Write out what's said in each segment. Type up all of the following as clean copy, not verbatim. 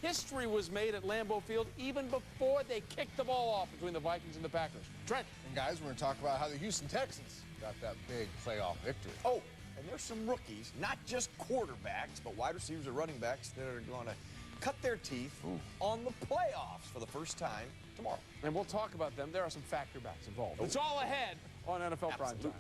history was made at Lambeau Field even before they kicked the ball off between the Vikings and the Packers. Trent. And guys, we're going to talk about how the Houston Texans got that big playoff victory. Oh, and there's some rookies, not just quarterbacks, but wide receivers and running backs that are going to cut their teeth on the playoffs for the first time tomorrow. And we'll talk about them. There are some factor backs involved. It's all ahead on NFL Primetime.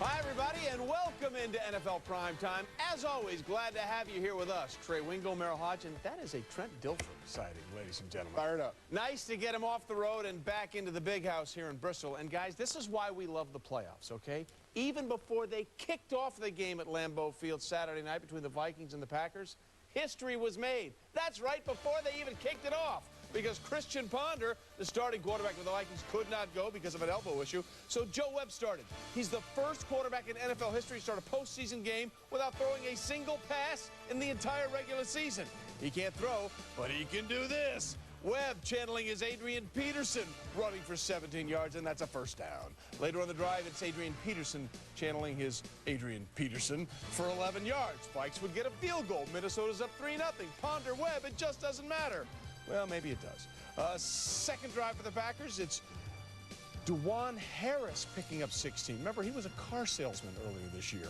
Hi, everybody, and welcome into NFL Primetime. As always, glad to have you here with us. Trey, Wingo, Merrill, Hoge, and that is a Trent Dilfer sighting, ladies and gentlemen. Fired up. Nice to get him off the road and back into the big house here in Bristol. And, guys, this is why we love the playoffs, okay? Even before they kicked off the game at Lambeau Field Saturday night between the Vikings and the Packers, history was made. That's right, before they even kicked it off. Because Christian Ponder, the starting quarterback for the Vikings, could not go because of an elbow issue. So Joe Webb started. He's the first quarterback in NFL history to start a postseason game without throwing a single pass in the entire regular season. He can't throw, but he can do this. Webb channeling his Adrian Peterson, running for 17 yards, and that's a first down. Later on the drive, it's Adrian Peterson channeling his Adrian Peterson for 11 yards. Vikes would get a field goal. Minnesota's up 3-0. Ponder, Webb, it just doesn't matter. Well, maybe it does. Second drive for the Packers, it's Dwan Harris picking up 16. Remember, he was a car salesman earlier this year.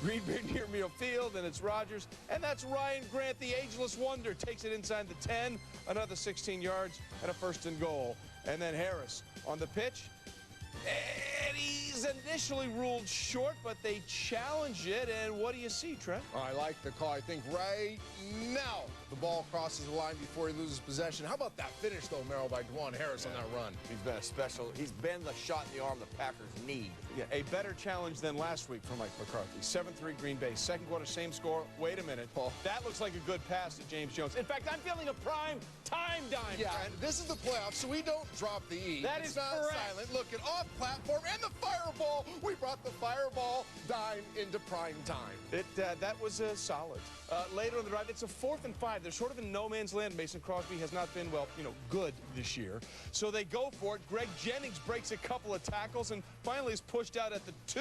Green Bay near Merrill Field, and it's Rodgers. And that's Ryan Grant, the ageless wonder, takes it inside the 10, another 16 yards, and a first and goal. And then Harris on the pitch. And he's initially ruled short, but they challenge it. And what do you see, Trent? I like the call. I think right now the ball crosses the line before he loses possession. How about that finish, though, Merrill, by Dwan Harris on that run? He's been the shot in the arm the Packers need. Yeah, a better challenge than last week for Mike McCarthy. 7-3 Green Bay. Second quarter, same score. Wait a minute. Oh. That looks like a good pass to James Jones. In fact, I'm feeling a prime time dime. Yeah, and this is the playoffs, so we don't drop the E. That is not correct. Silent. Look, at off platform and the fireball. We brought the fireball dime into prime time. That was solid. Later on the drive, it's a 4th and 5. They're sort of in no man's land. Mason Crosby has not been, well, good this year. So they go for it. Greg Jennings breaks a couple of tackles and finally is pushed out at the 2.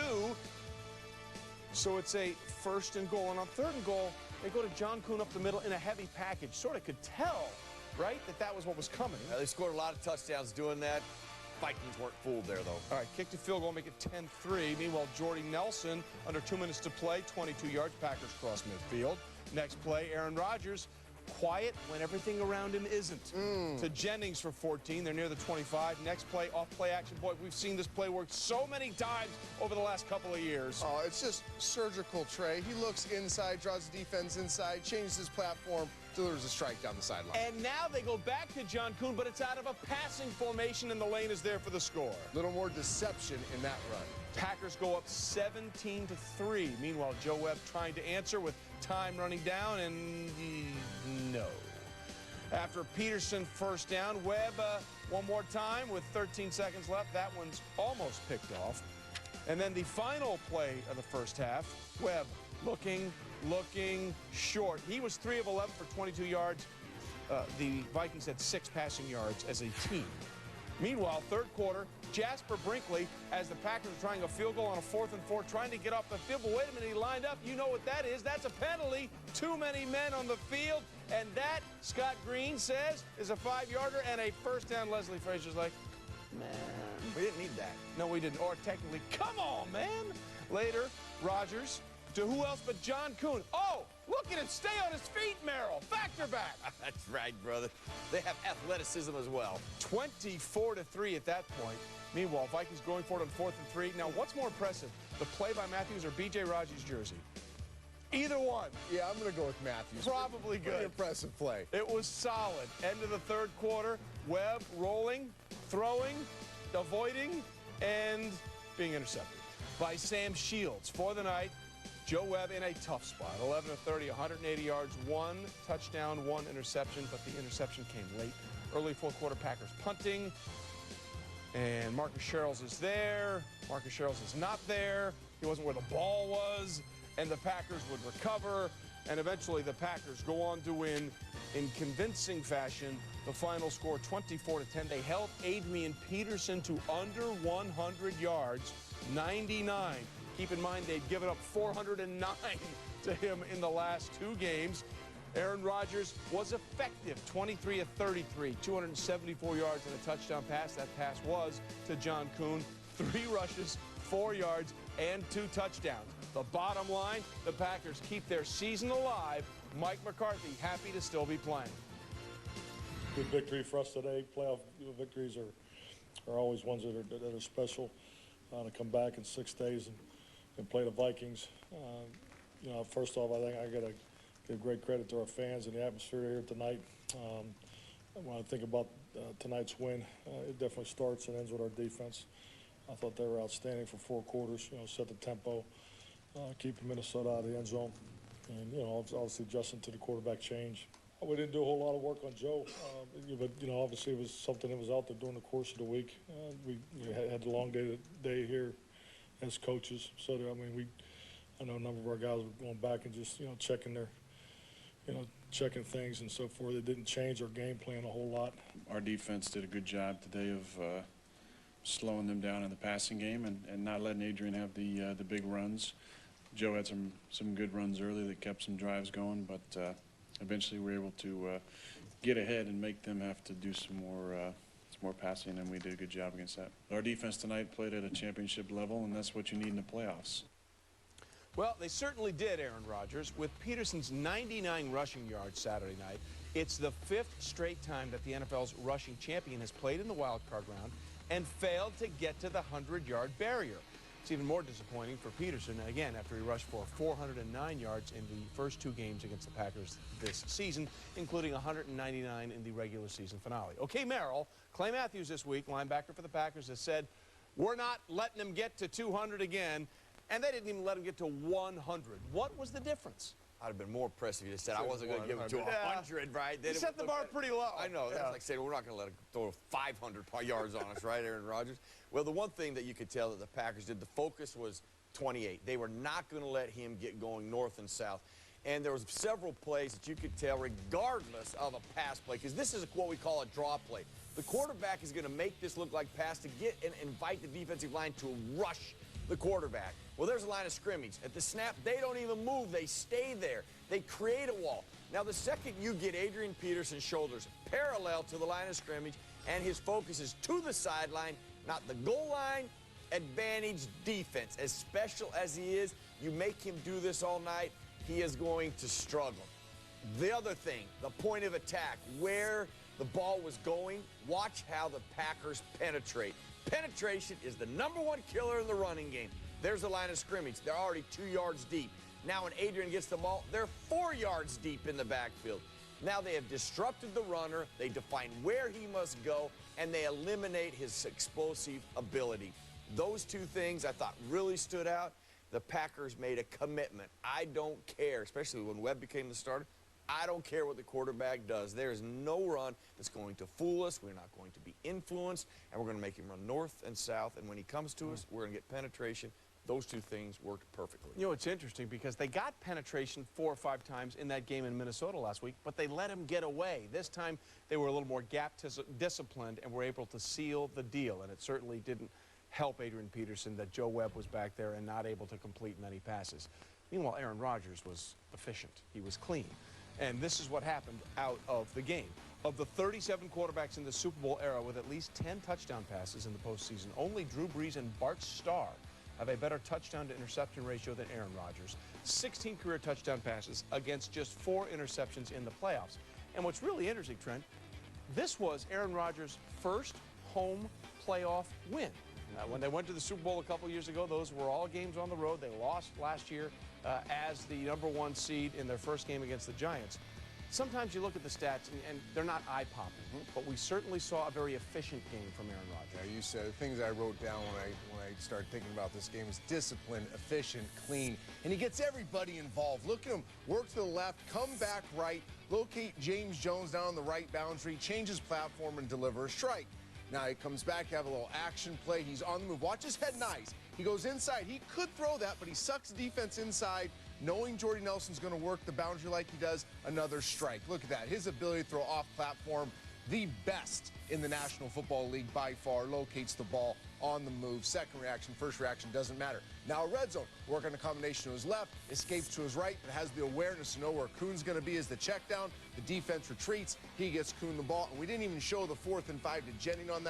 So it's a first and goal. And on third and goal, they go to John Kuhn up the middle in a heavy package. Sort of could tell, right, that was what was coming. They scored a lot of touchdowns doing that. Vikings weren't fooled there, though. All right, kick to field goal, make it 10-3. Meanwhile, Jordy Nelson, under 2 minutes to play, 22 yards, Packers cross midfield. Next play, Aaron Rodgers, quiet when everything around him isn't. To Jennings for 14. They're near the 25. Next play, off-play action. Boy, we've seen this play work so many times over the last couple of years. Oh, it's just surgical, Trey. He looks inside, draws the defense inside, changes his platform, delivers a strike down the sideline. And now they go back to John Kuhn, but it's out of a passing formation, and the lane is there for the score. A little more deception in that run. Packers go up 17-3. Meanwhile, Joe Webb trying to answer with time running down, and no. After Peterson first down, Webb one more time with 13 seconds left. That one's almost picked off. And then the final play of the first half, Webb looking short. He was 3 of 11 for 22 yards. The Vikings had 6 passing yards as a team. Meanwhile, third quarter, Jasper Brinkley, as the Packers are trying a field goal on a 4th and 4, trying to get off the field. But wait a minute, he lined up. You know what that is. That's a penalty. Too many men on the field. And that, Scott Green says, is a 5-yarder and a first down. Leslie Frazier's like, man. We didn't need that. No, we didn't. Or technically, come on, man. Later, Rodgers to who else but John Kuhn. Oh, look at him stay on his feet, Merrill. Factor back. That's right, brother. They have athleticism as well. 24-3 at that point. Meanwhile, Vikings going for it on 4th and 3. Now, what's more impressive, the play by Matthews or B.J. Raji's jersey? Either one. Yeah, I'm going to go with Matthews. Probably good. Pretty impressive play. It was solid. End of the third quarter. Webb rolling, throwing, avoiding, and being intercepted by Sam Shields. For the night, Joe Webb in a tough spot. 11 of 30, 180 yards, 1 touchdown, 1 interception, but the interception came late. Early fourth quarter, Packers punting. And Marcus Sherrills is there. Marcus Sherrills is not there. He wasn't where the ball was. And the Packers would recover. And eventually the Packers go on to win in convincing fashion. The final score 24-10. They held Adrian Peterson to under 100 yards, 99. Keep in mind they'd given up 409 to him in the last 2 games. Aaron Rodgers was effective, 23 of 33, 274 yards and a touchdown pass. That pass was to John Kuhn. 3 rushes, 4 yards, and 2 touchdowns. The bottom line, the Packers keep their season alive. Mike McCarthy happy to still be playing. Good victory for us today. Playoff victories are always ones that are special. To come back in 6 days and play the Vikings. You know, first off, I think I got to give great credit to our fans and the atmosphere here tonight. When I think about tonight's win, it definitely starts and ends with our defense. I thought they were outstanding for 4 quarters. You know, set the tempo, keeping Minnesota out of the end zone, and you know, obviously adjusting to the quarterback change. We didn't do a whole lot of work on Joe, but you know, obviously it was something that was out there during the course of the week. We had the long day here as coaches, so that, I mean, I know a number of our guys were going back and just checking things and so forth. It didn't change our game plan a whole lot. Our defense did a good job today of slowing them down in the passing game and not letting Adrian have the big runs. Joe had some good runs early that kept some drives going, but eventually we were able to get ahead and make them have to do some more passing, and we did a good job against that. Our defense tonight played at a championship level, and that's what you need in the playoffs. Well, they certainly did, Aaron Rodgers. With Peterson's 99 rushing yards Saturday night, it's the 5th straight time that the NFL's rushing champion has played in the wild card round and failed to get to the 100-yard barrier. It's even more disappointing for Peterson, again, after he rushed for 409 yards in the first 2 games against the Packers this season, including 199 in the regular season finale. Okay, Merrill, Clay Matthews this week, linebacker for the Packers, has said, we're not letting him get to 200 again, and they didn't even let him get to 100. What was the difference? I'd have been more impressed if you said I wasn't going to give him to 100, right? He set the bar pretty low. I know. That's like saying we're not going to let him throw 500 yards on us, right, Aaron Rodgers? Well, the one thing that you could tell that the Packers did, the focus was 28. They were not going to let him get going north and south. And there was several plays that you could tell, regardless of a pass play, because this is what we call a draw play. The quarterback is going to make this look like pass to get and invite the defensive line to rush the quarterback. Well, there's a line of scrimmage. At the snap, they don't even move. They stay there. They create a wall. Now, the second you get Adrian Peterson's shoulders parallel to the line of scrimmage and his focus is to the sideline, not the goal line, advantage defense. As special as he is, you make him do this all night, he is going to struggle. The other thing, the point of attack, where the ball was going, watch how the Packers penetrate. Penetration is the #1 killer in the running game. There's the line of scrimmage. They're already 2 yards deep. Now when Adrian gets the ball, they're 4 yards deep in the backfield. Now they have disrupted the runner, they define where he must go, and they eliminate his explosive ability. Those 2 things I thought really stood out. The Packers made a commitment. I don't care, especially when Webb became the starter. I don't care what the quarterback does. There's no run that's going to fool us. We're not going to be influenced, and we're going to make him run north and south. And when he comes to us, we're going to get penetration. Those 2 things worked perfectly. You know, it's interesting because they got penetration 4 or 5 times in that game in Minnesota last week, but they let him get away. This time, they were a little more disciplined and were able to seal the deal, and it certainly didn't help Adrian Peterson that Joe Webb was back there and not able to complete many passes. Meanwhile, Aaron Rodgers was efficient. He was clean. And this is what happened out of the game. Of the 37 quarterbacks in the Super Bowl era with at least 10 touchdown passes in the postseason, only Drew Brees and Bart Starr have a better touchdown-to-interception ratio than Aaron Rodgers. 16 career touchdown passes against just 4 interceptions in the playoffs. And what's really interesting, Trent, this was Aaron Rodgers' first home playoff win. Now, when they went to the Super Bowl a couple years ago, those were all games on the road. They lost last year as the #1 seed in their first game against the Giants. Sometimes you look at the stats, and they're not eye-popping, but we certainly saw a very efficient game from Aaron Rodgers. Yeah, you said the things I wrote down when I started thinking about this game is disciplined, efficient, clean, and he gets everybody involved. Look at him work to the left, come back right, locate James Jones down on the right boundary, change his platform, and deliver a strike. Now he comes back, have a little action play. He's on the move. Watch his head and eyes. He goes inside. He could throw that, but he sucks defense inside, knowing Jordy Nelson's going to work the boundary like he does, another strike. Look at that. His ability to throw off platform, the best in the National Football League by far, locates the ball on the move. Second reaction, first reaction, doesn't matter. Now red zone, working a combination to his left, escapes to his right, but has the awareness to know where Kuhn's going to be as the check down. The defense retreats. He gets Kuhn the ball. And we didn't even show the 4th and 5 to Jennings on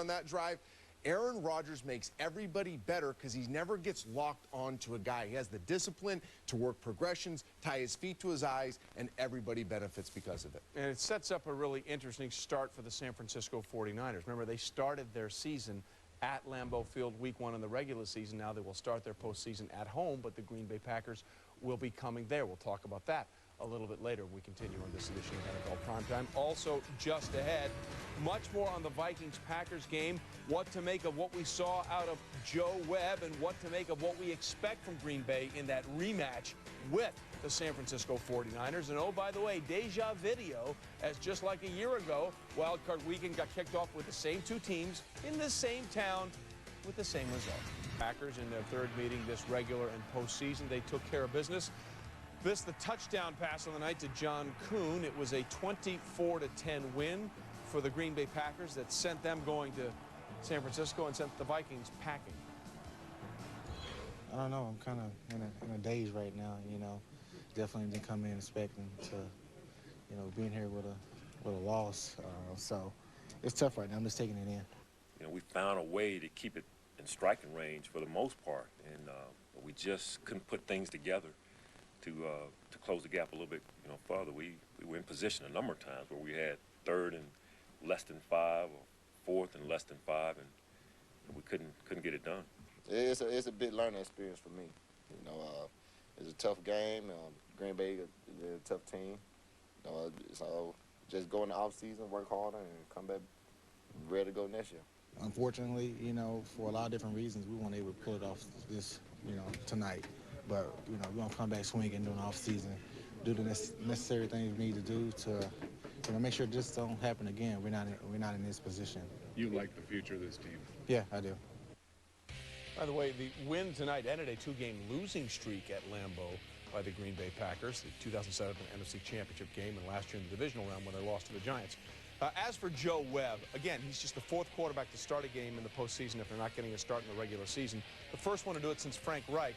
that drive. Aaron Rodgers makes everybody better because he never gets locked onto a guy. He has the discipline to work progressions, tie his feet to his eyes, and everybody benefits because of it. And it sets up a really interesting start for the San Francisco 49ers. Remember, they started their season at Lambeau Field week 1 in the regular season. Now they will start their postseason at home, but the Green Bay Packers will be coming there. We'll talk about that a little bit later. We continue on this edition of NFL Primetime. Also, just ahead, much more on the Vikings-Packers game, what to make of what we saw out of Joe Webb and what to make of what we expect from Green Bay in that rematch with the San Francisco 49ers. And oh, by the way, deja video, as just like a year ago, Wild Card Weekend got kicked off with the same 2 teams in the same town with the same result. Packers in their 3rd meeting this regular and postseason, they took care of business. This, the touchdown pass on the night to John Kuhn. It was a 24-10 win for the Green Bay Packers that sent them going to San Francisco and sent the Vikings packing. I don't know. I'm kind of in a daze right now, you know. Definitely didn't come in expecting to, you know, being here with a loss. So it's tough right now. I'm just taking it in. You know, we found a way to keep it in striking range for the most part, and we just couldn't put things together to close the gap a little bit, you know, further. We were in position a number of times where we had 3rd and less than 5 or 4th and less than 5, and we couldn't get it done. It's a big learning experience for me. You know, it's a tough game. Green Bay is a tough team. You know, so just go in the off season, work harder, and come back ready to go next year. Unfortunately, you know, for a lot of different reasons, we weren't able to pull it off this, you know, tonight. But, you know, we're going to come back swinging during the offseason, do the necessary things we need to do to, you know, make sure this don't happen again. We're not in this position. You like the future of this team? Yeah, I do. By the way, the win tonight ended a 2-game losing streak at Lambeau by the Green Bay Packers, the 2007 NFC Championship game, and last year in the divisional round when they lost to the Giants. As for Joe Webb, again, he's just the 4th quarterback to start a game in the postseason if they're not getting a start in the regular season. The first one to do it since Frank Reich.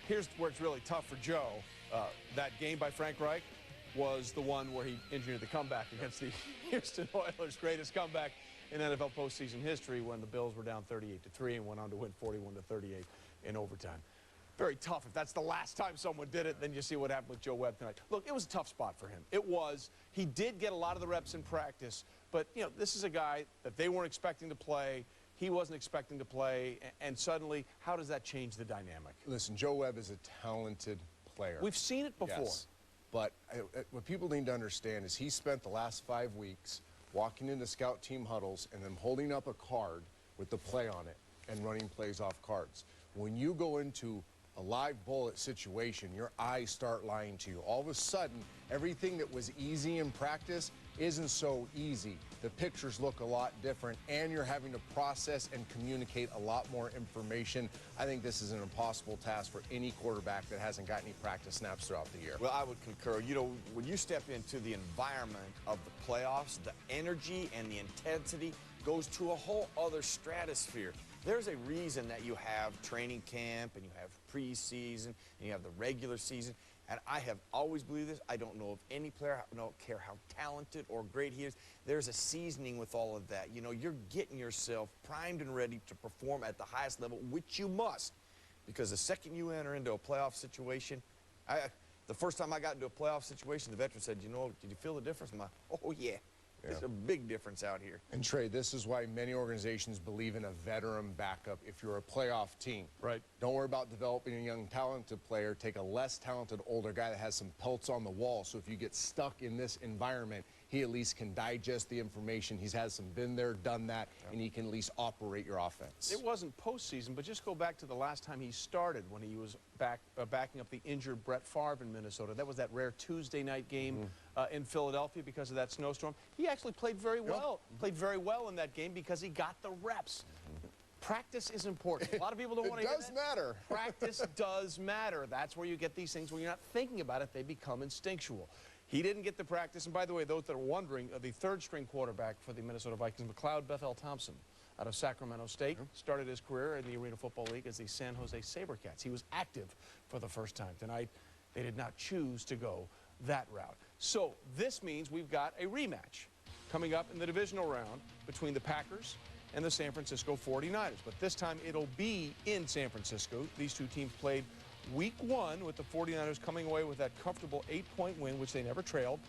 Here's where it's really tough for Joe. That game by Frank Reich was the one where he engineered the comeback against the Houston Oilers, greatest comeback in NFL postseason history, when the Bills were down 38-3 and went on to win 41-38 in overtime. Very tough. If that's the last time someone did it, then you see what happened with Joe Webb tonight. Look, it was a tough spot for him. It was. He did get a lot of the reps in practice, but, you know, this is a guy that they weren't expecting to play. He wasn't expecting to play, and suddenly, how does that change the dynamic? Listen, Joe Webb is a talented player. We've seen it before. Yes. But what people need to understand is he spent the last 5 weeks walking into scout team huddles and then holding up a card with the play on it and running plays off cards. When you go into a live bullet situation, your eyes start lying to you. All of a sudden, everything that was easy in practice isn't so easy. The pictures look a lot different, and you're having to process and communicate a lot more information. I think this is an impossible task for any quarterback that hasn't got any practice snaps throughout the year. Well, I would concur. You know, when you step into the environment of the playoffs, the energy and the intensity goes to a whole other stratosphere. There's a reason that you have training camp and you have preseason and you have the regular season. And I have always believed this. I don't know of any player, I don't care how talented or great he is. There's a seasoning with all of that. You know, you're getting yourself primed and ready to perform at the highest level, which you must. Because the second you enter into a playoff situation, the first time I got into a playoff situation, the veteran said, you know, did you feel the difference? I'm like, oh, yeah. There's a big difference out here. And Trey, this is why many organizations believe in a veteran backup if you're a playoff team. Right. Don't worry about developing a young, talented player. Take a less talented, older guy that has some pelts on the wall. So if you get stuck in this environment, he at least can digest the information. He's had some been there, done that, and he can at least operate your offense. It wasn't postseason, but just go back to the last time he started when he was backing up the injured Brett Favre in Minnesota. That was that rare Tuesday night game in Philadelphia because of that snowstorm. He actually played very well. Played very well in that game because he got the reps. Practice is important. A lot of people don't want to hear that. It does matter. Practice does matter. That's where you get these things. When you're not thinking about it, they become instinctual. He didn't get the practice. And by the way, those that are wondering, the third-string quarterback for the Minnesota Vikings, McLeod Bethel-Thompson, out of Sacramento State, started his career in the Arena Football League as the San Jose SaberCats. He was active for the first time tonight. They did not choose to go that route. So this means we've got a rematch coming up in the divisional round between the Packers and the San Francisco 49ers. But this time it'll be in San Francisco. These two teams played week 1 with the 49ers coming away with that comfortable 8-point win, which they never trailed.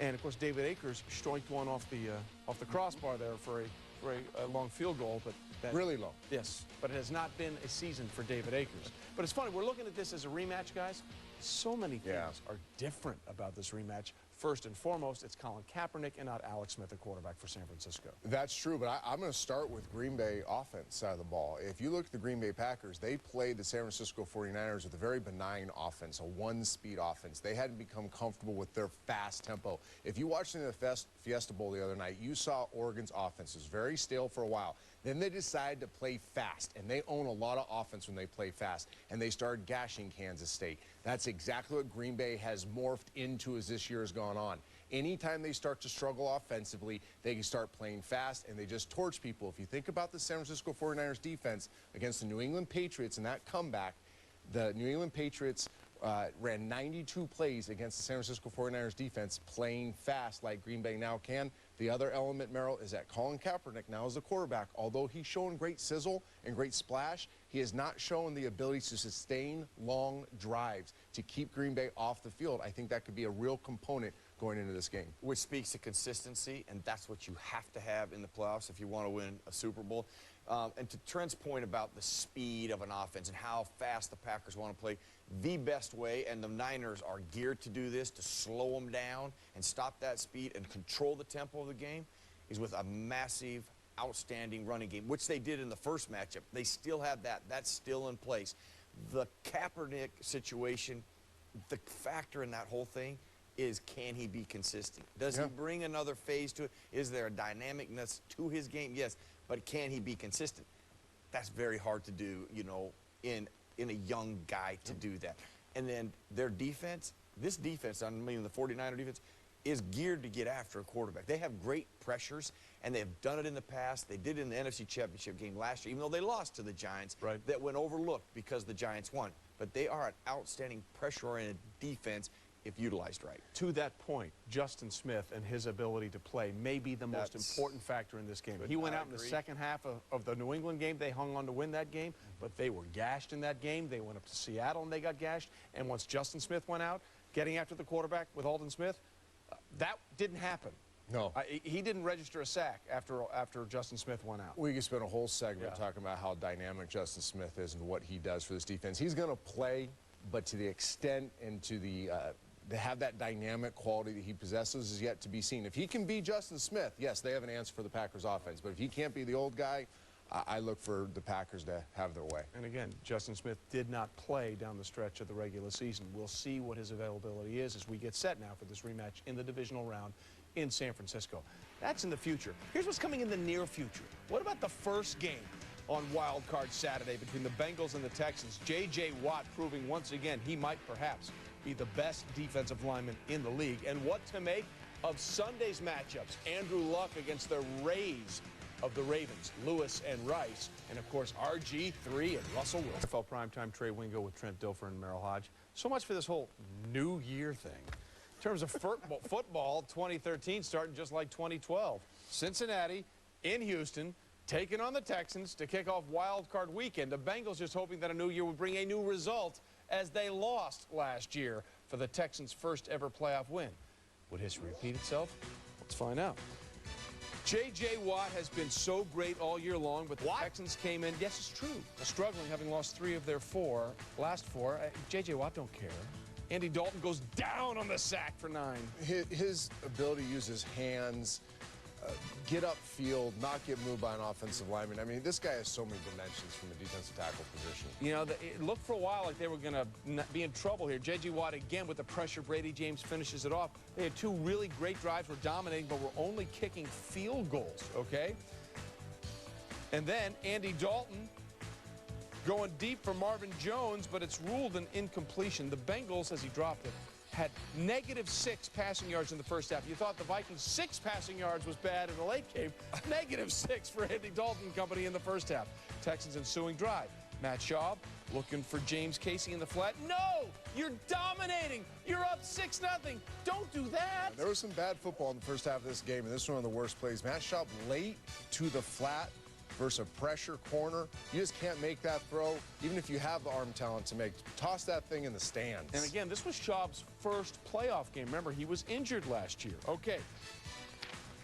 And, of course, David Akers stroiked one off the crossbar there for a long field goal. But that, Really long. Yes, but it has not been a season for David Akers. But it's funny, we're looking at this as a rematch, guys. So many things are different about this rematch. First and foremost, it's Colin Kaepernick and not Alex Smith, the quarterback for San Francisco. That's true, but I'm going to start with Green Bay offense side of the ball. If you look at the Green Bay Packers, they played the San Francisco 49ers with a very benign offense, a one-speed offense. They hadn't become comfortable with their fast tempo. If you watched in the Fiesta Bowl the other night, you saw Oregon's offense was very stale for a while. Then they decided to play fast, and they own a lot of offense when they play fast, and they started gashing Kansas State. That's exactly what Green Bay has morphed into as this year has gone on. Anytime they start to struggle offensively, they can start playing fast, and they just torch people. If you think about the San Francisco 49ers defense against the New England Patriots and that comeback, the New England Patriots ran 92 plays against the San Francisco 49ers defense, playing fast like Green Bay now can. The other element, Merrill, is that Colin Kaepernick now is the quarterback. Although he's shown great sizzle and great splash, he has not shown the ability to sustain long drives to keep Green Bay off the field. I think that could be a real component going into this game. Which speaks to consistency, and that's what you have to have in the playoffs if you want to win a Super Bowl. And to Trent's point about the speed of an offense and how fast the Packers want to play, the best way, and the Niners are geared to do this, to slow them down and stop that speed and control the tempo of the game, is with a massive, outstanding running game, which they did in the first matchup. They still have that. That's still in place. The Kaepernick situation, the factor in that whole thing is, can he be consistent? Does he bring another phase to it? Is there a dynamicness to his game? Yes, but can he be consistent? That's very hard to do, you know, in a young guy to do that. And then their defense, this defense, I mean the 49er defense, is geared to get after a quarterback. They have great pressures, and they've done it in the past. They did it in the NFC Championship game last year, even though they lost to the Giants. Right. That went overlooked because the Giants won. But they are an outstanding pressure-oriented defense if utilized right. To that point, Justin Smith and his ability to play may be the most important factor in this game. He went out in the second half of the New England game. They hung on to win that game, but they were gashed in that game. They went up to Seattle and they got gashed. And once Justin Smith went out, getting after the quarterback with Aldon Smith, that didn't happen. No. He didn't register a sack after Justin Smith went out. We could spend a whole segment talking about how dynamic Justin Smith is and what he does for this defense. He's going to play, but to the extent and to to have that dynamic quality that he possesses is yet to be seen. If he can be Justin Smith, yes, they have an answer for the Packers offense. But if he can't be the old guy, I look for the Packers to have their way. And again, Justin Smith did not play down the stretch of the regular season. We'll see what his availability is as we get set now for this rematch in the divisional round in San Francisco. That's in the future. Here's what's coming in the near future. What about the first game on Wild Card Saturday between the Bengals and the Texans? J.J. Watt proving once again he might perhaps be the best defensive lineman in the league. And what to make of Sunday's matchups? Andrew Luck against the Rays of the Ravens, Lewis and Rice, and of course RG3 and Russell Wilson. NFL Primetime, Trey Wingo with Trent, Dilfer, and Merrill, Hoge. So much for this whole New Year thing. In terms of football, 2013 starting just like 2012. Cincinnati in Houston, taking on the Texans to kick off Wild Card Weekend. The Bengals just hoping that a new year would bring a new result as they lost last year for the Texans' first ever playoff win. Would history repeat itself? Let's find out. J.J. Watt has been so great all year long, but the Texans came in. Yes, it's true. Struggling, having lost 3 of their last four. J.J. Watt don't care. Andy Dalton goes down on the sack for 9. His ability to use his hands, get upfield, not get moved by an offensive lineman. I mean, this guy has so many dimensions from a defensive tackle position. You know, it looked for a while like they were going to be in trouble here. J.J. Watt again with the pressure. Brady James finishes it off. They had 2 really great drives. Were dominating, but were only kicking field goals, okay? And then Andy Dalton going deep for Marvin Jones, but it's ruled an incompletion. The Bengals, as he dropped it, had -6 passing yards in the first half. You thought the Vikings' 6 passing yards was bad in the late game. -6 for Andy Dalton and company in the first half. Texans ensuing drive. Matt Schaub looking for James Casey in the flat. No! You're dominating! You're up 6-0. Don't do that! There was some bad football in the first half of this game, and this is one of the worst plays. Matt Schaub late to the flat versus a pressure corner. You just can't make that throw, even if you have the arm talent to make. Toss that thing in the stands. And again, this was Schaub's first playoff game. Remember, he was injured last year. Okay.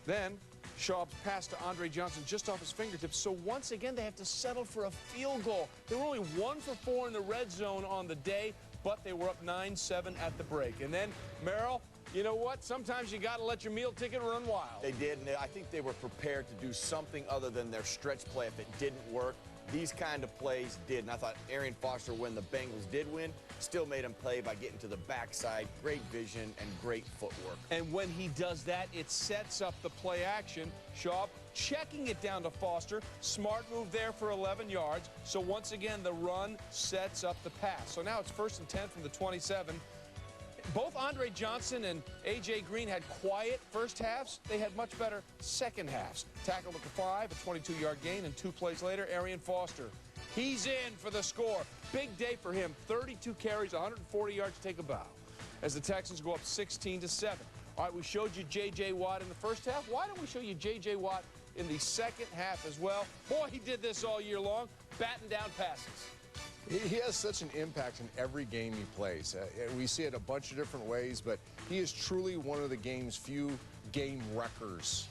Then Schaub's pass to Andre Johnson just off his fingertips. So once again, they have to settle for a field goal. They were only 1 for 4 in the red zone on the day, but they were up 9-7 at the break. And then Merrill, you know what? Sometimes you got to let your meal ticket run wild. They did, and I think they were prepared to do something other than their stretch play if it didn't work. These kind of plays did, and I thought Arian Foster, when the Bengals did win, still made him play by getting to the backside. Great vision and great footwork. And when he does that, it sets up the play action. Schaub checking it down to Foster. Smart move there for 11 yards. So once again, the run sets up the pass. So now it's 1st and 10 from the 27. Both Andre Johnson and A.J. Green had quiet first halves. They had much better second halves. Tackled at the 5, a 22-yard gain, and 2 plays later, Arian Foster. He's in for the score. Big day for him. 32 carries, 140 yards to take a bow. As the Texans go up 16-7. All right, we showed you J.J. Watt in the first half. Why don't we show you J.J. Watt in the second half as well? Boy, he did this all year long, batting down passes. He has such an impact in every game he plays. We see it a bunch of different ways, but he is truly one of the game's few game wreckers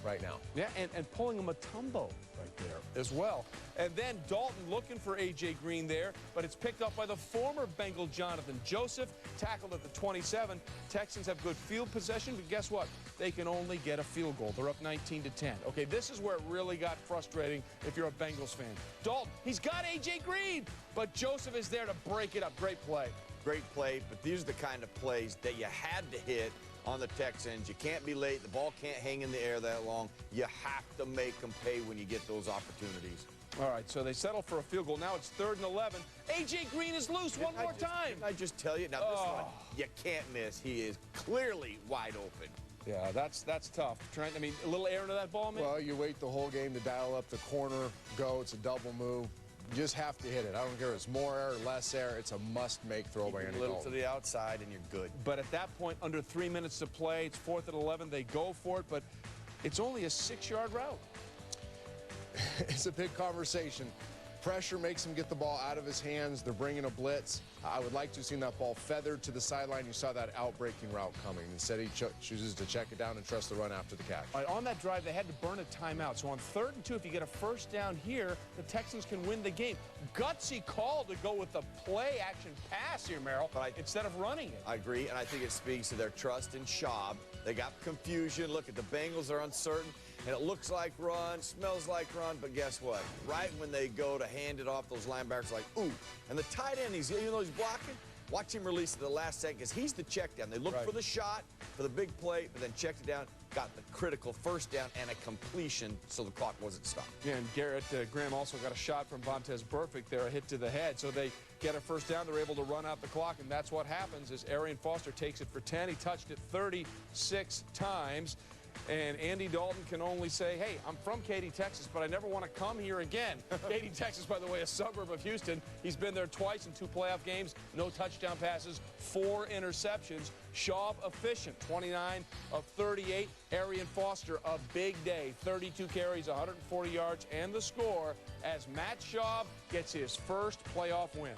right now. Yeah, and pulling a Mutombo right there as well. And then Dalton looking for A.J. Green there, but it's picked up by the former Bengal Jonathan Joseph, tackled at the 27. Texans have good field possession, but guess what? They can only get a field goal. They're up 19-10. Okay, this is where it really got frustrating if you're a Bengals fan. Dalton, he's got A.J. Green, but Joseph is there to break it up. Great play. Great play, but these are the kind of plays that you had to hit on the Texans. You can't be late. The ball can't hang in the air that long. You have to make them pay when you get those opportunities. All right, so they settle for a field goal. Now it's 3rd and 11. A.J. Green is loose one more time. Didn't I just tell you? Now, this one, you can't miss. He is clearly wide open. Yeah, that's tough. Trent, I mean, a little air into that ball, man? Well, you wait the whole game to dial up the corner, go. It's a double move. You just have to hit it. I don't care if it's more air or less air. It's a must-make throw by Andy Dalton. A little to the outside, and you're good. But at that point, under 3 minutes to play, it's 4th and 11. They go for it, but it's only a 6-yard route. It's a big conversation. Pressure makes him get the ball out of his hands. They're bringing a blitz. I would like to have seen that ball feathered to the sideline. You saw that out-breaking route coming. Instead, he chooses to check it down and trust the run after the catch. All right, on that drive, they had to burn a timeout. So on 3rd and 2, if you get a first down here, the Texans can win the game. Gutsy call to go with the play-action pass here, Merrill, instead of running it. I agree, and I think it speaks to their trust in Schaub. They got confusion. Look, at the Bengals are uncertain. And it looks like run, smells like run, but guess what? Right when they go to hand it off, those linebackers are like, ooh. And the tight end, even though he's blocking, watch him release at the last second because he's the check down. They looked for the shot, for the big play, but then checked it down, got the critical first down and a completion so the clock wasn't stopped. Yeah, and Garrett Graham also got a shot from Vontaze Burfict there, a hit to the head. So they get a first down. They're able to run out the clock, and that's what happens as Arian Foster takes it for 10. He touched it 36 times. And Andy Dalton can only say, hey, I'm from Katy, Texas, but I never want to come here again. Katy, Texas, by the way, a suburb of Houston. He's been there twice in 2 playoff games. No touchdown passes, 4 interceptions. Schaub efficient, 29 of 38. Arian Foster, a big day, 32 carries, 140 yards, and the score as Matt Schaub gets his first playoff win.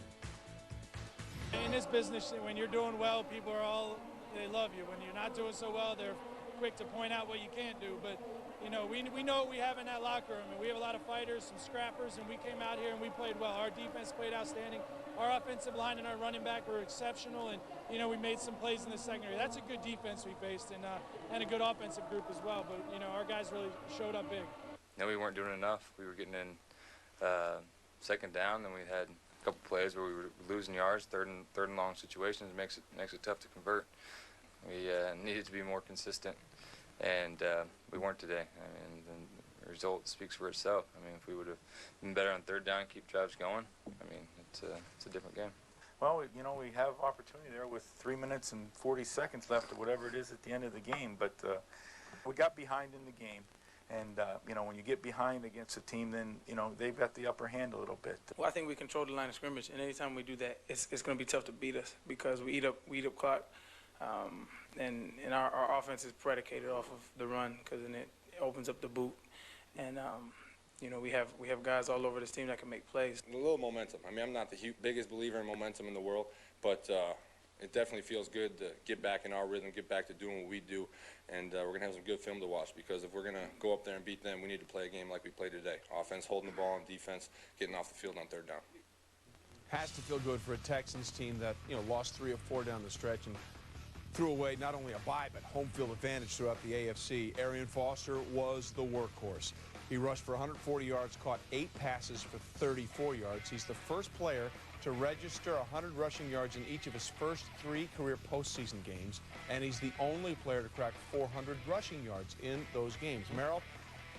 In this business, when you're doing well, people are they love you. When you're not doing so well, they're quick to point out what you can't do, but you know, we know what we have in that locker room, and we have a lot of fighters, some scrappers, and we came out here and we played well. Our defense played outstanding. Our offensive line and our running back were exceptional, and you know, we made some plays in the secondary. That's a good defense we faced, and a good offensive group as well. But you know, our guys really showed up big. No, we weren't doing enough. We were getting in second down, then we had a couple plays where we were losing yards, third and long situations. Makes it tough to convert. We needed to be more consistent, and we weren't today. I mean, the result speaks for itself. I mean, if we would have been better on third down, keep drives going, I mean, it's a different game. Well, you know, we have opportunity there with 3 minutes and 40 seconds left or whatever it is at the end of the game, but we got behind in the game. And, you know, when you get behind against a team, then, you know, they've got the upper hand a little bit. Well, I think we control the line of scrimmage, and anytime we do that, it's going to be tough to beat us because we eat up clock. And our offense is predicated off of the run because then it opens up the boot. And, you know, we have guys all over this team that can make plays. A little momentum. I mean, I'm not the biggest believer in momentum in the world, but it definitely feels good to get back in our rhythm, get back to doing what we do, and we're going to have some good film to watch because if we're going to go up there and beat them, we need to play a game like we played today. Offense holding the ball and defense getting off the field on third down. Has to feel good for a Texans team that, you know, lost 3 of 4 down the stretch and threw away not only a bye but home field advantage throughout the AFC. Arian Foster was the workhorse. He rushed for 140 yards, caught 8 passes for 34 yards. He's the first player to register 100 rushing yards in each of his first 3 career postseason games, and he's the only player to crack 400 rushing yards in those games. Merrill,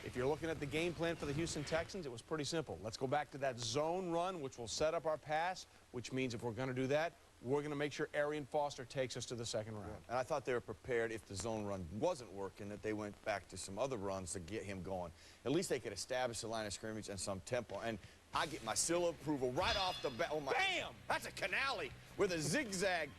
if you're looking at the game plan for the Houston Texans, it was pretty simple. Let's go back to that zone run, which will set up our pass, which means if we're going to do that, we're going to make sure Arian Foster takes us to the second round. And I thought they were prepared if the zone run wasn't working, that they went back to some other runs to get him going. At least they could establish the line of scrimmage and some tempo. And I get my seal of approval right off the bat. Oh my, bam! That's a canali with a zigzag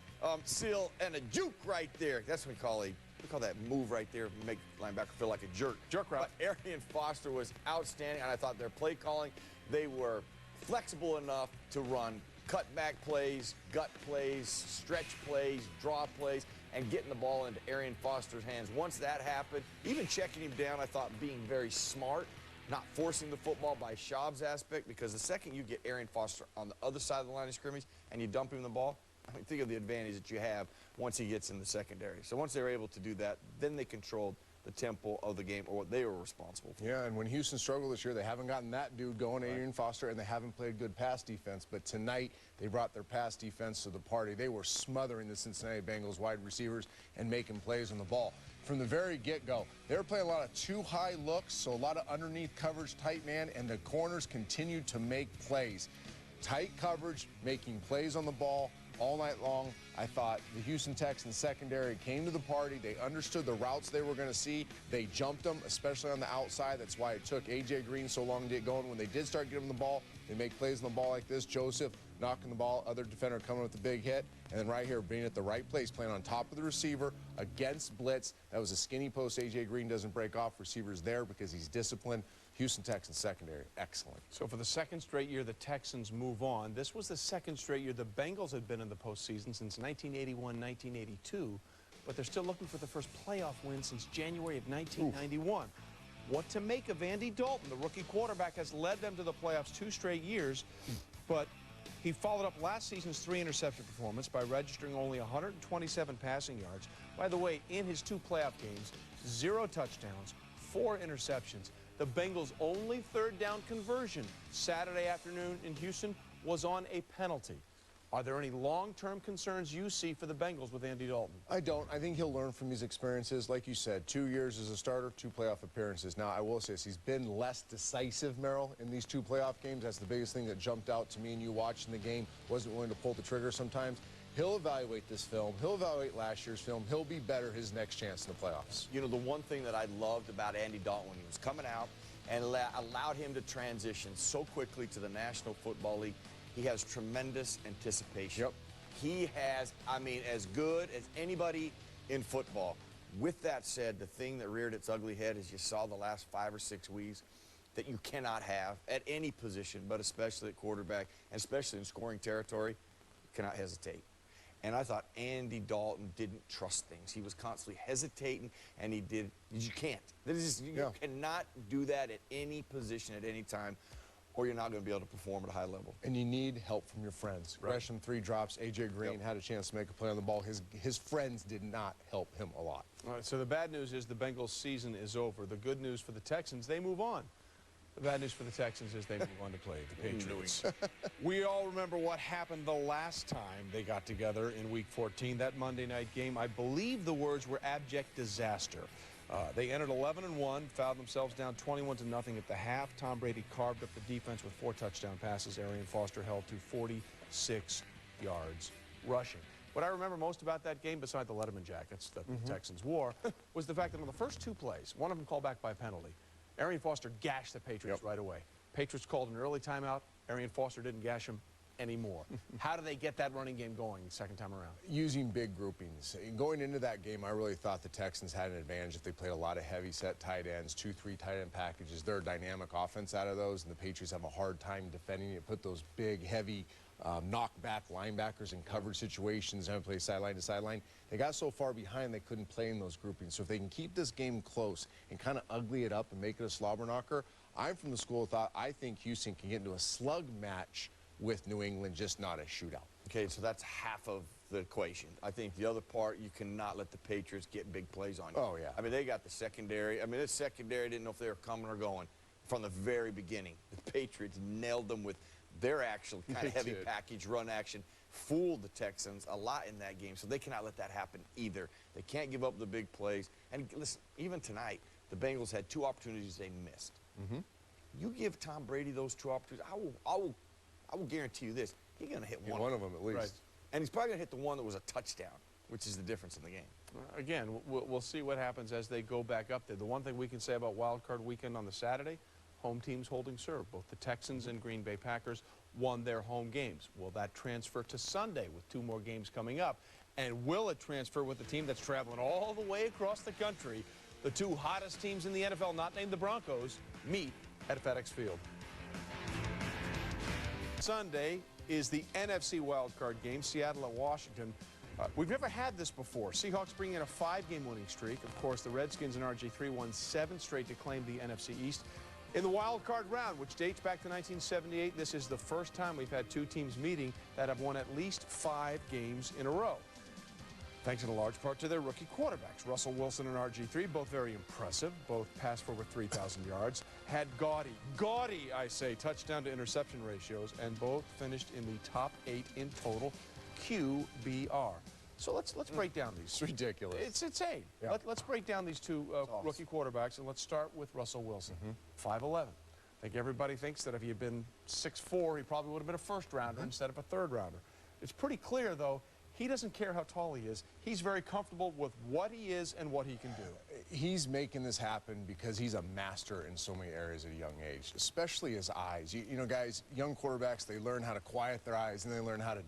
seal and a juke right there. That's what we call that move right there, make linebacker feel like a jerk. Jerk route. But Arian Foster was outstanding, and I thought their play calling, they were flexible enough to run cutback plays, gut plays, stretch plays, draw plays, and getting the ball into Arian Foster's hands. Once that happened, even checking him down, I thought being very smart, not forcing the football by Schaub's aspect, because the second you get Arian Foster on the other side of the line of scrimmage and you dump him the ball, I mean, think of the advantage that you have once he gets in the secondary. So once they were able to do that, then they controlled the tempo of the game, or what they were responsible for. Yeah, and when Houston struggled this year, they haven't gotten that dude going, Arian Foster, and they haven't played good pass defense. But tonight, they brought their pass defense to the party. They were smothering the Cincinnati Bengals wide receivers and making plays on the ball. From the very get-go, they were playing a lot of too-high looks, so a lot of underneath coverage, tight man, and the corners continued to make plays. Tight coverage, making plays on the ball all night long. I thought the Houston Texans secondary came to the party. They understood the routes they were going to see. They jumped them, especially on the outside. That's why it took A.J. Green so long to get going. When they did start getting the ball, they make plays on the ball like this. Joseph knocking the ball, other defender coming with the big hit. And then right here, being at the right place, playing on top of the receiver against blitz. That was a skinny post. A.J. Green doesn't break off. Receivers there because he's disciplined. Houston Texans secondary, excellent. So for the second straight year, the Texans move on. This was the second straight year the Bengals had been in the postseason since 1981, 1982, but they're still looking for the first playoff win since January of 1991. Oof. What to make of Andy Dalton? The rookie quarterback has led them to the playoffs 2 straight years, but he followed up last season's 3-interception performance by registering only 127 passing yards. By the way, in his 2 playoff games, 0 touchdowns, 4 interceptions. The Bengals' only third-down conversion Saturday afternoon in Houston was on a penalty. Are there any long-term concerns you see for the Bengals with Andy Dalton? I don't. I think he'll learn from these experiences. Like you said, 2 years as a starter, 2 playoff appearances. Now, I will say this, he's been less decisive, Merrill, in these 2 playoff games. That's the biggest thing that jumped out to me and you watching the game. Wasn't willing to pull the trigger sometimes. He'll evaluate this film. He'll evaluate last year's film. He'll be better his next chance in the playoffs. You know, the one thing that I loved about Andy Dalton when he was coming out and allowed him to transition so quickly to the National Football League, he has tremendous anticipation. Yep. He has, I mean, as good as anybody in football. With that said, the thing that reared its ugly head, as you saw the last 5 or 6 weeks, that you cannot have at any position, but especially at quarterback, and especially in scoring territory, you cannot hesitate. And I thought Andy Dalton didn't trust things. He was constantly hesitating, and you can't. You cannot do that at any position at any time, or you're not going to be able to perform at a high level. And you need help from your friends. Right. Gresham, 3 drops. A.J. Green had a chance to make a play on the ball. His friends did not help him a lot. All right, so the bad news is the Bengals' season is over. The good news for the Texans, they move on. The bad news for the Texans is they move on to play the Patriots. We all remember what happened the last time they got together in Week 14, that Monday night game. I believe the words were abject disaster. They entered 11-1, fouled themselves down 21-0 at the half. Tom Brady carved up the defense with 4 touchdown passes. Arian Foster held to 46 yards rushing. What I remember most about that game, beside the Letterman jackets that the Texans wore, was the fact that on the first 2 plays, one of them called back by a penalty, Arian Foster gashed the Patriots right away. Patriots called an early timeout. Arian Foster didn't gash him anymore. How do they get that running game going second time around? Using big groupings. Going into that game, I really thought the Texans had an advantage if they played a lot of heavy set tight ends, 2-3 tight end packages. They're a dynamic offense out of those, and the Patriots have a hard time defending it. Put those big, heavy knockback linebackers in coverage situations and play sideline to sideline. They got so far behind they couldn't play in those groupings. So if they can keep this game close and kind of ugly it up and make it a slobber knocker, I'm from the school of thought I think Houston can get into a slug match with New England, just not a shootout. Okay, so that's half of the equation. I think the other part, you cannot let the Patriots get big plays on you. Oh, yeah. I mean, they got the secondary. I mean, this secondary didn't know if they were coming or going from the very beginning. The Patriots nailed them with their actual kind of heavy package run action, fooled the Texans a lot in that game, so they cannot let that happen either. They can't give up the big plays. And listen, even tonight, the Bengals had 2 opportunities they missed. You give Tom Brady those 2 opportunities, I will guarantee you this, he's going to hit one of them at least. Right. And he's probably going to hit the one that was a touchdown, which is the difference in the game. Again, we'll see what happens as they go back up there. The one thing we can say about Wild Card Weekend on the Saturday, home teams holding serve. Both the Texans and Green Bay Packers won their home games. Will that transfer to Sunday with 2 more games coming up? And will it transfer with the team that's traveling all the way across the country? The 2 hottest teams in the NFL, not named the Broncos, meet at FedEx Field. Sunday is the NFC wildcard game, Seattle at Washington. We've never had this before. Seahawks bring in a 5-game winning streak. Of course, the Redskins and RG3 won 7 straight to claim the NFC East. In the wild card round, which dates back to 1978, this is the first time we've had 2 teams meeting that have won at least 5 games in a row. Thanks in a large part to their rookie quarterbacks. Russell Wilson and RG3, both very impressive. Both passed for over 3,000 yards. Had gaudy, I say, touchdown to interception ratios, and both finished in the top 8 in total QBR. So let's break down these. It's ridiculous. It's insane. Yeah. Let's break down these 2 rookie quarterbacks, and let's start with Russell Wilson, 5'11". I think everybody thinks that if he had been 6'4", he probably would have been a first-rounder instead of a third-rounder. It's pretty clear, though, he doesn't care how tall he is. He's very comfortable with what he is and what he can do. He's making this happen because he's a master in so many areas at a young age, especially his eyes. You know, guys, young quarterbacks, they learn how to quiet their eyes, and they learn how to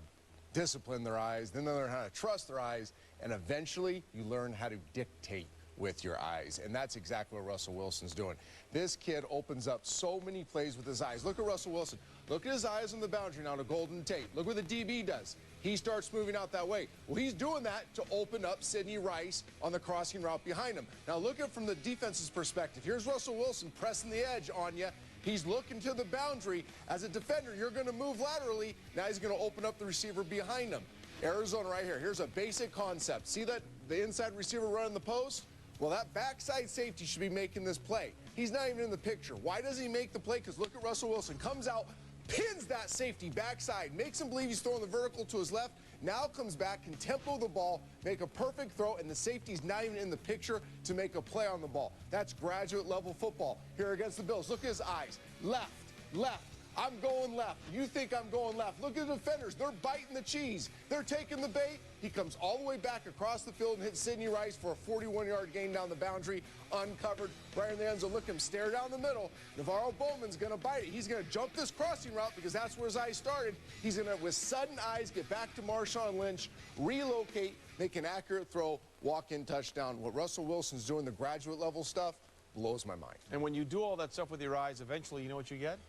discipline their eyes, then they learn how to trust their eyes, and eventually you learn how to dictate with your eyes, and that's exactly what Russell Wilson's doing. This kid opens up so many plays with his eyes. Look at Russell Wilson. Look at his eyes on the boundary now to Golden Tate. Look what the DB does. He starts moving out that way. Well, he's doing that to open up Sidney Rice on the crossing route behind him. Now look at it from the defense's perspective. Here's Russell Wilson pressing the edge on you. He's looking to the boundary. As a defender, you're going to move laterally. Now he's going to open up the receiver behind him. Arizona right here. Here's a basic concept. See that the inside receiver running the post? Well, that backside safety should be making this play. He's not even in the picture. Why doesn't he make the play? Because look at Russell Wilson. Comes out, pins that safety backside, makes him believe he's throwing the vertical to his left, now comes back, can tempo the ball, make a perfect throw, and the safety's not even in the picture to make a play on the ball. That's graduate level football. Here against the Bills, look at his eyes. Left, left. I'm going left. You think I'm going left. Look at the defenders. They're biting the cheese. They're taking the bait. He comes all the way back across the field and hits Sidney Rice for a 41-yard gain down the boundary, uncovered, right in the end zone. Look at him stare down the middle. Navarro Bowman's going to bite it. He's going to jump this crossing route because that's where his eyes started. He's going to, with sudden eyes, get back to Marshawn Lynch, relocate, make an accurate throw, walk-in touchdown. What Russell Wilson's doing, the graduate level stuff, blows my mind. And when you do all that stuff with your eyes, eventually, you know what you get?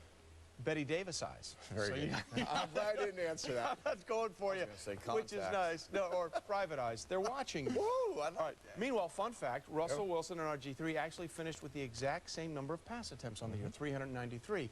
Betty Davis eyes. Very good. I'm glad I didn't answer that. That's going for you, which is nice. No, or private eyes. They're watching you. Woo! I like that. Meanwhile, fun fact, Russell Wilson and RG3 actually finished with the exact same number of pass attempts on the year, 393.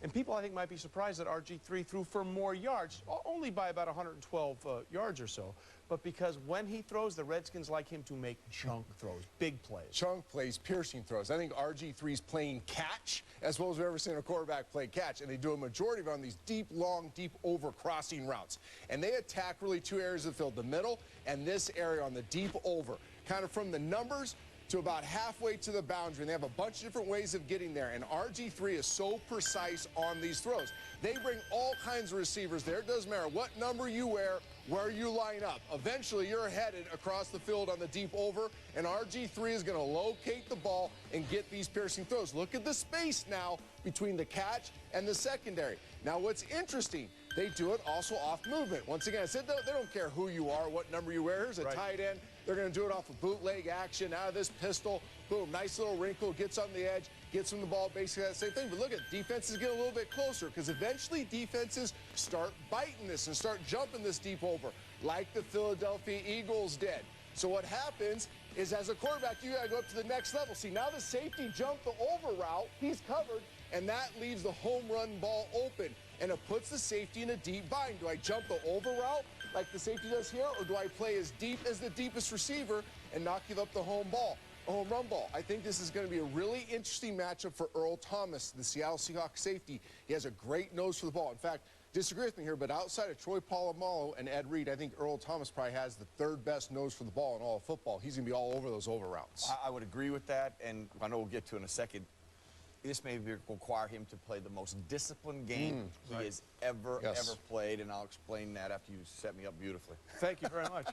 And people, I think, might be surprised that RG3 threw for more yards, only by about 112 yards or so. But because when he throws, the Redskins like him to make chunk throws, big plays. Chunk plays, piercing throws. I think RG3's playing catch as well as we've ever seen a quarterback play catch. And they do a majority of it on these deep, long, deep over crossing routes. And they attack really 2 areas of the field, the middle and this area on the deep over. Kind of from the numbers to about halfway to the boundary, and they have a bunch of different ways of getting there, and RG3 is so precise on these throws. They bring all kinds of receivers there. It doesn't matter what number you wear, where you line up. Eventually, you're headed across the field on the deep over, and RG3 is going to locate the ball and get these piercing throws. Look at the space now between the catch and the secondary. Now, what's interesting, they do it also off movement. Once again, I said they don't care who you are, what number you wear. Here's a tight end. They're going to do it off of bootleg action, out of this pistol. Boom, nice little wrinkle, gets on the edge, gets him the ball, basically that same thing. But look at, defenses get a little bit closer because eventually defenses start biting this and start jumping this deep over, like the Philadelphia Eagles did. So what happens is, as a quarterback, you got to go up to the next level. See, now the safety jumped the over route. He's covered, and that leaves the home run ball open, and it puts the safety in a deep bind. Do I jump the over route like the safety does here, or do I play as deep as the deepest receiver and not give up the home run ball? I think this is going to be a really interesting matchup for Earl Thomas, the Seattle Seahawks safety. He has a great nose for the ball. In fact, disagree with me here, but outside of Troy Polamalu and Ed Reed, I think Earl Thomas probably has the third best nose for the ball in all of football. He's going to be all over those over routes. I would agree with that, and I know we'll get to in a second. This may require him to play the most disciplined game he has ever played, and I'll explain that after you set me up beautifully. Thank you very much.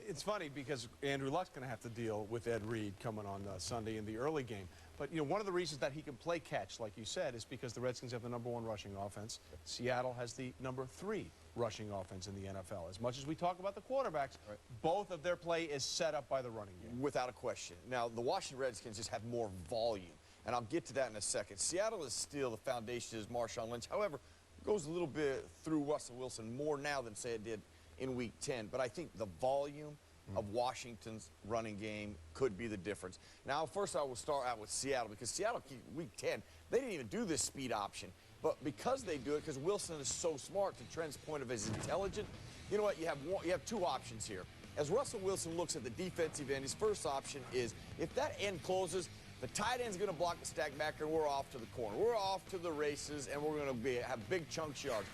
It's funny because Andrew Luck's going to have to deal with Ed Reed coming on Sunday in the early game. But, you know, one of the reasons that he can play catch, like you said, is because the Redskins have the #1 rushing offense. Seattle has the #3 rushing offense in the NFL. As much as we talk about the quarterbacks, both of their play is set up by the running game. Without a question. Now, the Washington Redskins just have more volume, and I'll get to that in a second. Seattle is still the foundation is Marshawn Lynch. However, it goes a little bit through Russell Wilson more now than, say, it did in Week 10. But I think the volume of Washington's running game could be the difference. Now, first I will start out with Seattle, because Seattle, Week 10, they didn't even do this speed option. But because they do it, because Wilson is so smart, to Trent's point of his intelligent, you know what, you have two options here. As Russell Wilson looks at the defensive end, his first option is, if that end closes, the tight end's going to block the stack backer, and we're off to the corner. We're off to the races, and we're going to have big chunks yards.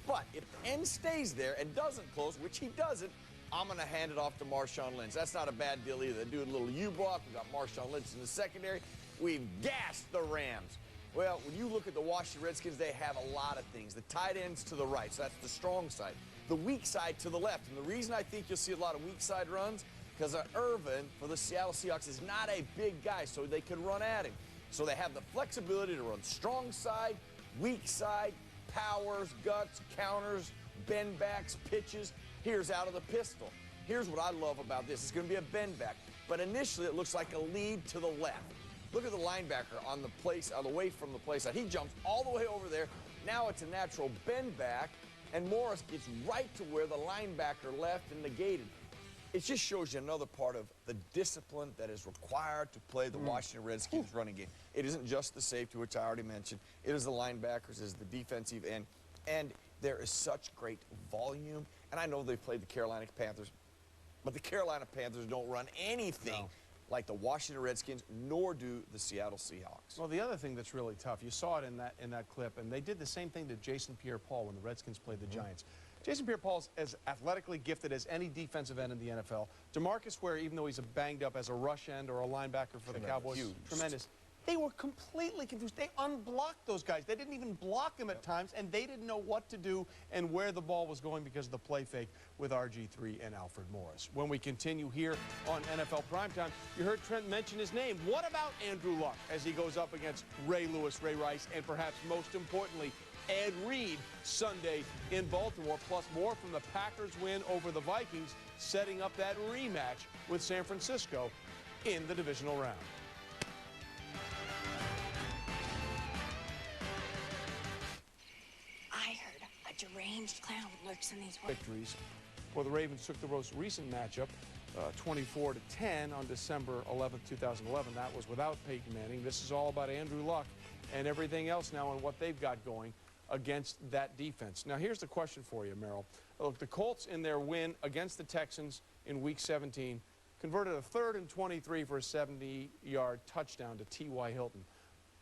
But if the end stays there and doesn't close, which he doesn't, I'm going to hand it off to Marshawn Lynch. That's not a bad deal either. They do a little U-block. We've got Marshawn Lynch in the secondary. We've gassed the Rams. Well, when you look at the Washington Redskins, they have a lot of things. The tight ends to the right, so that's the strong side. The weak side to the left. And the reason I think you'll see a lot of weak side runs, because Irvin for the Seattle Seahawks is not a big guy, so they could run at him. So they have the flexibility to run strong side, weak side, powers, guts, counters, bend backs, pitches. Here's out of the pistol. Here's what I love about this. It's going to be a bend back, but initially it looks like a lead to the left. Look at the linebacker on the place, away from the play side. He jumps all the way over there. Now it's a natural bend back, and Morris gets right to where the linebacker left and negated. It just shows you another part of the discipline that is required to play the Washington Redskins running game. It isn't just the safety, which I already mentioned. It is the linebackers, it is the defensive end, and there is such great volume. And I know they played the Carolina Panthers, but the Carolina Panthers don't run anything like the Washington Redskins, nor do the Seattle Seahawks. Well, the other thing that's really tough, you saw it in that clip, and they did the same thing to Jason Pierre-Paul when the Redskins played the Giants. Jason Pierre-Paul's as athletically gifted as any defensive end in the NFL. DeMarcus Ware, even though he's banged up as a rush end or a linebacker for the Cowboys, tremendous. They were completely confused. They unblocked those guys. They didn't even block them at times, and they didn't know what to do and where the ball was going because of the play fake with RG3 and Alfred Morris. When we continue here on NFL Primetime, you heard Trent mention his name. What about Andrew Luck as he goes up against Ray Lewis, Ray Rice, and perhaps most importantly, Ed Reed Sunday in Baltimore, plus more from the Packers' win over the Vikings, setting up that rematch with San Francisco in the divisional round. I heard a deranged clown lurks in these victories. Well, the Ravens took the most recent matchup, 24-10 on December 11th, 2011. That was without Peyton Manning. This is all about Andrew Luck and everything else now and what they've got going against that defense. Now, here's the question for you, Merrill. Look, the Colts in their win against the Texans in Week 17 converted a 3rd and 23 for a 70-yard touchdown to T.Y. Hilton.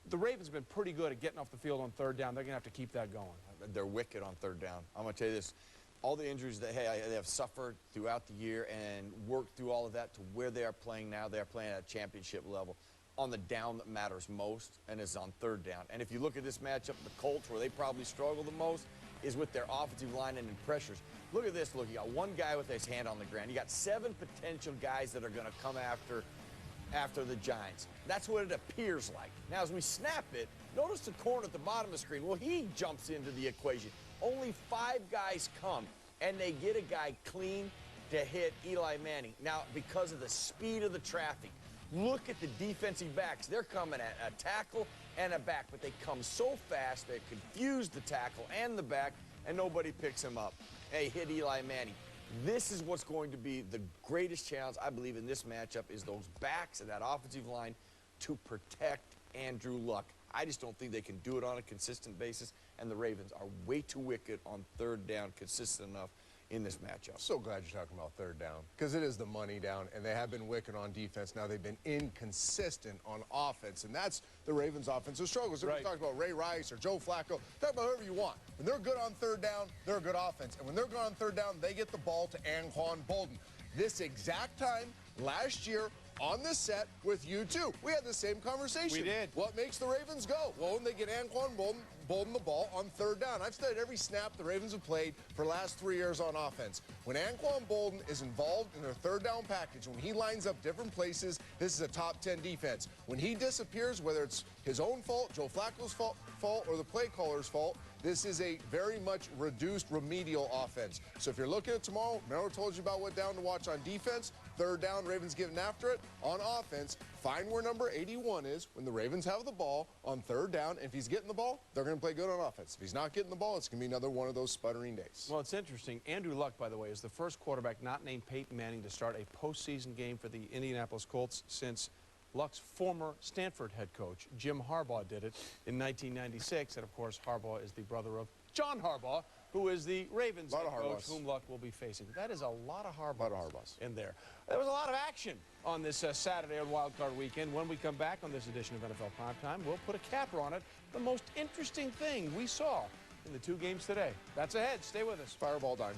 The Ravens have been pretty good at getting off the field on 3rd down. They're going to have to keep that going. They're wicked on 3rd down. I'm going to tell you this. all the injuries that they have suffered throughout the year and worked through all of that to where they are playing now. They are playing at a championship level on the down that matters most, and is on third down. And if you look at this matchup, the Colts, where they probably struggle the most, is with their offensive line and in pressures. Look at this. Look, you got one guy with his hand on the ground. You got 7 potential guys that are going to come after the Giants. That's what it appears like. Now, as we snap it, notice the corner at the bottom of the screen. Well, he jumps into the equation. Only 5 guys come, and they get a guy clean to hit Eli Manning. Now, because of the speed of the traffic, look at the defensive backs. They're coming at a tackle and a back, but they come so fast they confuse the tackle and the back, and nobody picks him up. Hey, hit Eli Manning. This is what's going to be the greatest challenge, I believe, in this matchup, is those backs and that offensive line to protect Andrew Luck. I just don't think they can do it on a consistent basis, and the Ravens are way too wicked on third down, consistent enough in this matchup. So glad you're talking about third down, because it is the money down, and they have been wicked on defense. Now they've been inconsistent on offense, and that's the Ravens' offensive struggles. If we talk about Ray Rice or Joe Flacco, talk about whoever you want. When they're good on third down, they're a good offense. And when they're good on third down, they get the ball to Anquan Bolden. This exact time last year on this set with you two, we had the same conversation. We did. What makes the Ravens go? Well, when they get Anquan Bolden the ball on third down. I've studied every snap the Ravens have played for the last 3 years on offense. When Anquan Bolden is involved in their third down package, when he lines up different places, this is a top 10 defense. When he disappears, whether it's his own fault, Joe Flacco's fault, or the play caller's fault, this is a very much reduced remedial offense. So if you're looking at tomorrow, Merrill told you about what down to watch on defense. Third down, Ravens getting after it. On offense, find where number 81 is when the Ravens have the ball on third down. If he's getting the ball, they're going to play good on offense. If he's not getting the ball, it's going to be another one of those sputtering days. Well, it's interesting. Andrew Luck, by the way, is the first quarterback not named Peyton Manning to start a postseason game for the Indianapolis Colts since Luck's former Stanford head coach, Jim Harbaugh, did it in 1996. And, of course, Harbaugh is the brother of John Harbaugh, who is the Ravens head coach, whom Luck will be facing. That is a lot of Harbaughs in there. There was a lot of action on this Saturday on Wild Card Weekend. When we come back on this edition of NFL Primetime, we'll put a capper on it. The most interesting thing we saw in the 2 games today. That's ahead. Stay with us. Fireball time.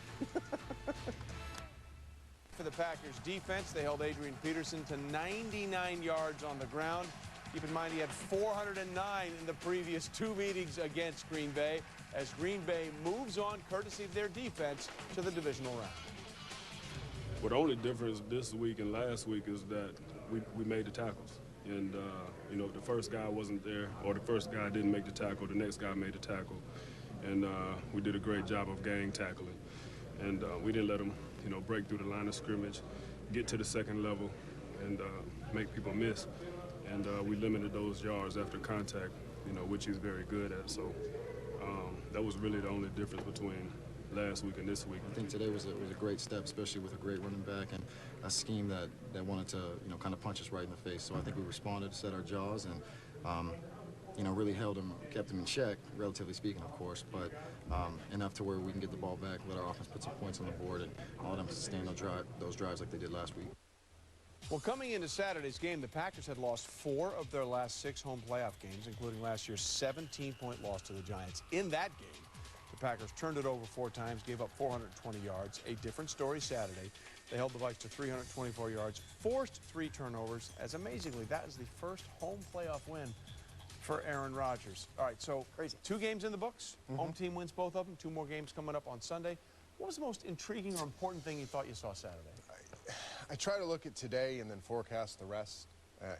For the Packers defense, they held Adrian Peterson to 99 yards on the ground. Keep in mind he had 409 in the previous 2 meetings against Green Bay, as Green Bay moves on, courtesy of their defense, to the divisional round. Well, the only difference this week and last week is that we made the tackles. And, you know, the first guy wasn't there, or the first guy didn't make the tackle, the next guy made the tackle. And we did a great job of gang tackling. And we didn't let them, you know, break through the line of scrimmage, get to the second level, and make people miss. And we limited those yards after contact, you know, which he's very good at. So that was really the only difference between last week and this week. I think today was a great step, especially with a great running back and a scheme that wanted to, you know, kind of punch us right in the face. So I think we responded, set our jaws, and you know, really held him, kept him in check, relatively speaking, of course, but enough to where we can get the ball back, let our offense put some points on the board, and all of them sustain those drives like they did last week. Well, coming into Saturday's game, the Packers had lost 4 of their last 6 home playoff games, including last year's 17-point loss to the Giants. In that game, the Packers turned it over 4 times, gave up 420 yards. A different story Saturday. They held the Vikes to 324 yards, forced 3 turnovers, as amazingly, that is the first home playoff win for Aaron Rodgers. All right, so crazy. 2 games in the books. Home team wins both of them. 2 more games coming up on Sunday. What was the most intriguing or important thing you thought you saw Saturday? I try to look at today and then forecast the rest.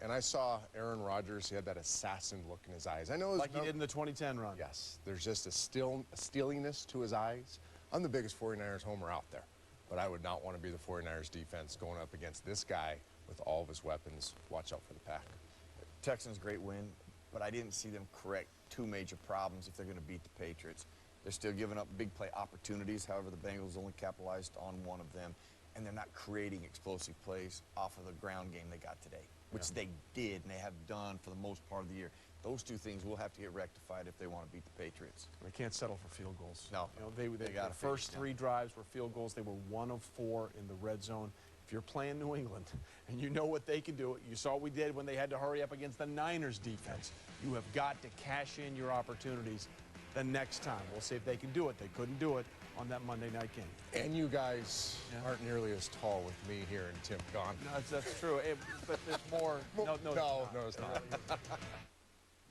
And I saw Aaron Rodgers. He had that assassin look in his eyes. I know, like he did in the 2010 run. Yes, there's just a steeliness to his eyes. I'm the biggest 49ers homer out there, but I would not want to be the 49ers defense going up against this guy with all of his weapons. Watch out for the Pack. Texans, great win, but I didn't see them correct 2 major problems if they're going to beat the Patriots. They're still giving up big play opportunities. However, the Bengals only capitalized on 1 of them, and they're not creating explosive plays off of the ground game they got today, which they did and they have done for the most part of the year. Those 2 things will have to get rectified if they want to beat the Patriots. They can't settle for field goals. No. You know, they got the first 3 drives were field goals. They were 1 of 4 in the red zone. If you're playing New England and you know what they can do, you saw what we did when they had to hurry up against the Niners defense. You have got to cash in your opportunities the next time. We'll see if they can do it. They couldn't do it on that Monday night game. And you guys aren't nearly as tall with me here and Tim Gone. No, that's true. But there's more. No, it's not.